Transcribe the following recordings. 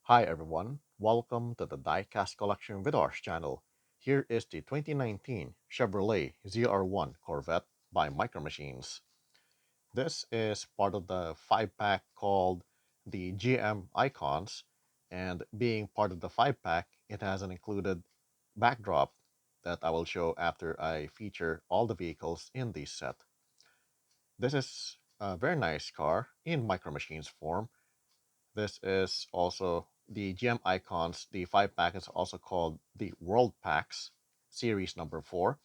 Hi everyone, welcome to the Diecast collection with ours channel. Here is the 2019 Chevrolet ZR1 Corvette by Micro Machines. This is part of the 5-pack called the GM Icons, and being part of the 5-pack, it has an included backdrop that I will show after I feature all the vehicles in this set. This is a very nice car in Micro Machines form. This is also the GM Icons. The 5-pack is also called the World Packs series number 4.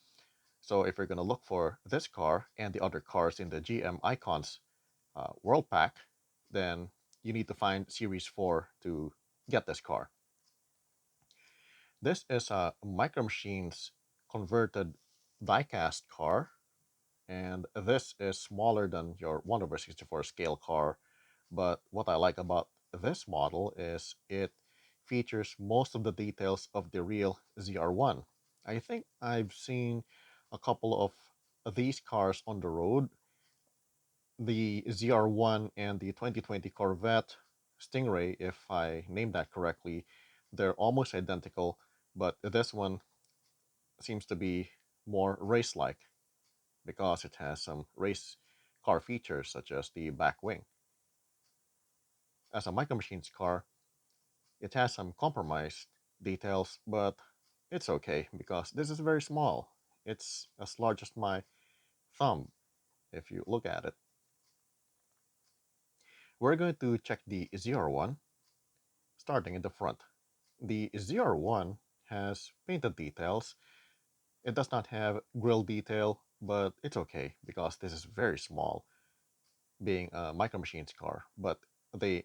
So if you're going to look for this car and the other cars in the GM Icons World Pack, then you need to find series 4 to get this car. This is a Micro Machines converted diecast car, and this is smaller than your 1/64 scale car. But what I like about this model is it features most of the details of the real ZR1. I think I've seen a couple of these cars on the road. The ZR1 and the 2020 Corvette Stingray, if I named that correctly, they're almost identical, but this one seems to be more race-like because it has some race car features such as the back wing. As a Micro Machines car, it has some compromised details, but it's okay because this is very small. It's as large as my thumb if you look at it. We're going to check the ZR1 starting in the front. The ZR1 has painted details. It does not have grille detail, but it's okay because this is very small, being a Micro Machines car. But they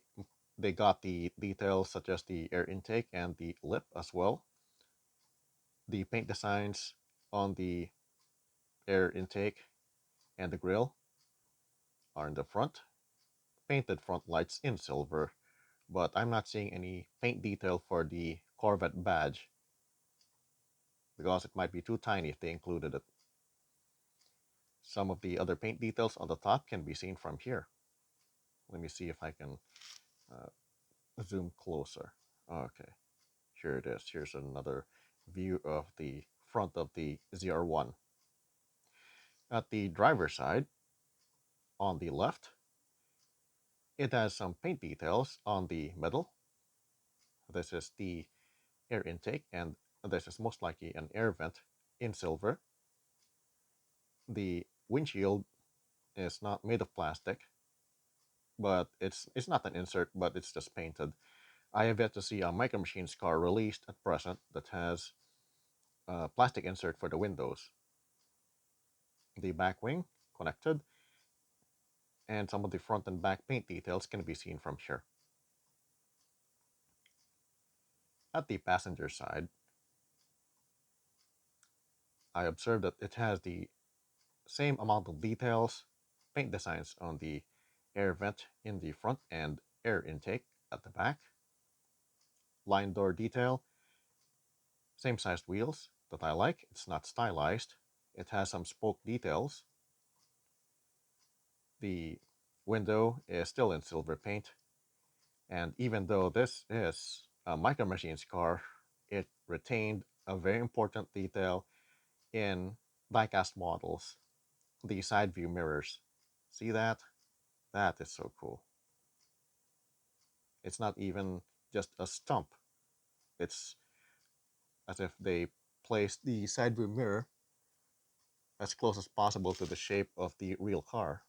they got the details such as the air intake and the lip as well. The paint designs on the air intake and the grille are in the front. Painted front lights in silver, but I'm not seeing any paint detail for the Corvette badge because it might be too tiny if they included it. Some of the other paint details on the top can be seen from here. Let me see if I can uh, zoom closer. Okay, here it is. Here's another view of the front of the ZR1. At the driver's side, on the left, it has some paint details on the middle. This is the air intake, and this is most likely an air vent in silver. The windshield is not made of plastic, but it's not an insert, but it's just painted. I have yet to see a Micro Machines car released at present that has a plastic insert for the windows. The back wing connected, and some of the front and back paint details can be seen from here. At the passenger side, I observed that it has the same amount of details, paint designs on the air vent in the front and air intake at the back, line door detail, same sized wheels that I like. It's not stylized. It has some spoke details. The window is still in silver paint, and even though this is a Micro Machines car, it retained a very important detail in diecast models, the side view mirrors. See that? That is so cool. It's not even just a stump. It's as if they placed the side view mirror as close as possible to the shape of the real car.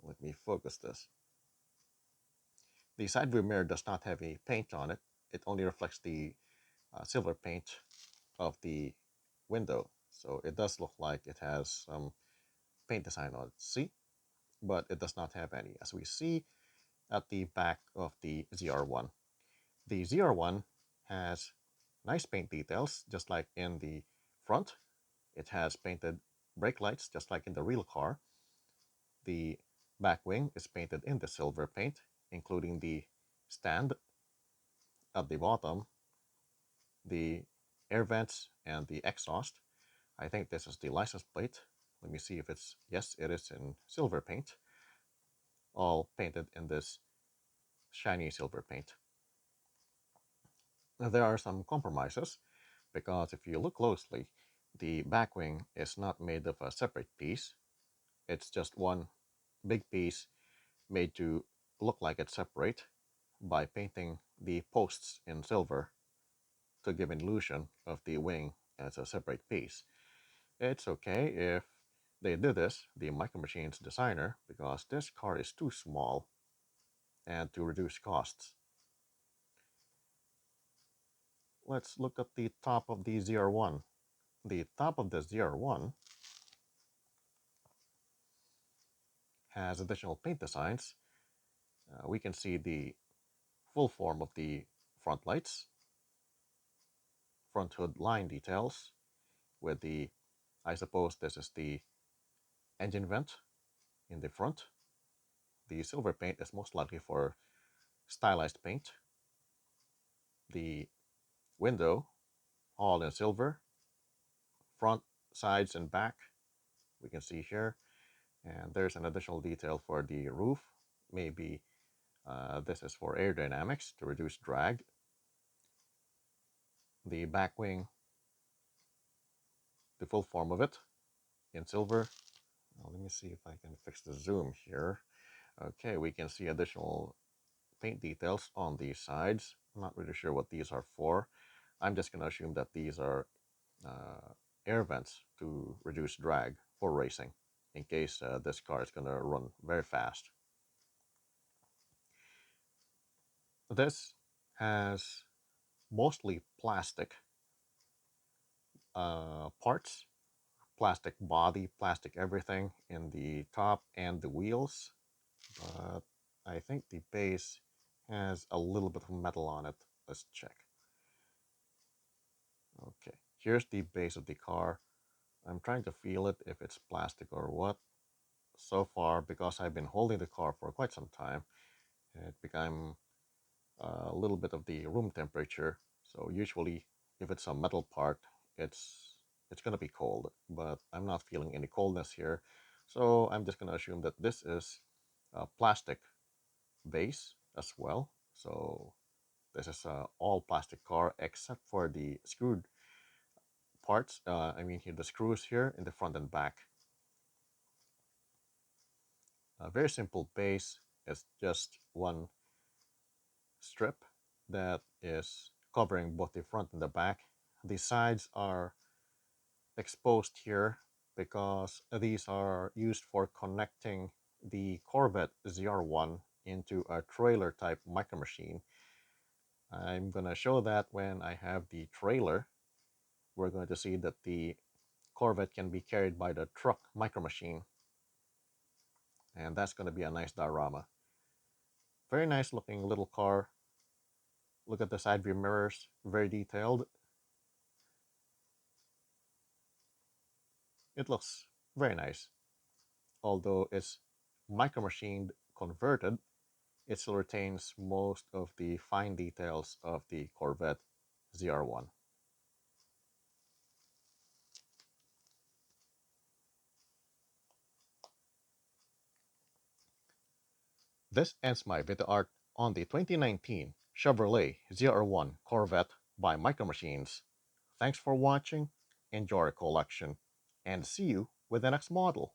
Let me focus this. The side view mirror does not have any paint on it. It only reflects the silver paint of the window. So it does look like it has some paint design on it. See? But it does not have any, as we see at the back of the ZR1. The ZR1 has nice paint details, just like in the front. It has painted brake lights, just like in the real car. The back wing is painted in the silver paint, including the stand at the bottom, the air vents, and the exhaust. I think this is the license plate. Let me see if it's, yes, it is in silver paint, all painted in this shiny silver paint. There are some compromises because if you look closely, the back wing is not made of a separate piece. It's just one big piece made to look like it's separate by painting the posts in silver to give an illusion of the wing as a separate piece. It's okay if they did this, the Micro Machines designer, because this car is too small and to reduce costs. Let's look at the top of the ZR1. The top of the ZR1 has additional paint designs. We can see the full form of the front lights, front hood line details with the, I suppose this is the engine vent in the front. The silver paint is most likely for stylized paint. The window, all in silver, front, sides, and back, we can see here. And there's an additional detail for the roof. Maybe this is for aerodynamics to reduce drag. The back wing, the full form of it in silver. Now, let me see if I can fix the zoom here. Okay, we can see additional paint details on these sides. I'm not really sure what these are for. I'm just going to assume that these are air vents to reduce drag for racing in case this car is going to run very fast. This has mostly plastic parts, plastic body, plastic everything in the top and the wheels, but I think the base has a little bit of metal on it. Let's check. Okay, here's the base of the car. I'm trying to feel it if it's plastic or what. So far, because I've been holding the car for quite some time, it became a little bit of the room temperature. So usually, if it's a metal part, it's gonna be cold. But I'm not feeling any coldness here, so I'm just gonna assume that this is a plastic base as well. So this is a all plastic car except for the screwed parts. I mean here the screws here in the front and back. A very simple base. It's just one strip that is covering both the front and the back. The sides are exposed here because these are used for connecting the Corvette ZR1 into a trailer type micro machine. I'm going to show that when I have the trailer. We're going to see that the Corvette can be carried by the truck micro machine, and that's going to be a nice diorama. Very nice looking little car. Look at the side view mirrors, very detailed. It looks very nice. Although it's micro machined converted, it still retains most of the fine details of the Corvette ZR1. This ends my video art on the 2019 Chevrolet ZR1 Corvette by Micro Machines. Thanks for watching, enjoy your collection, and see you with the next model.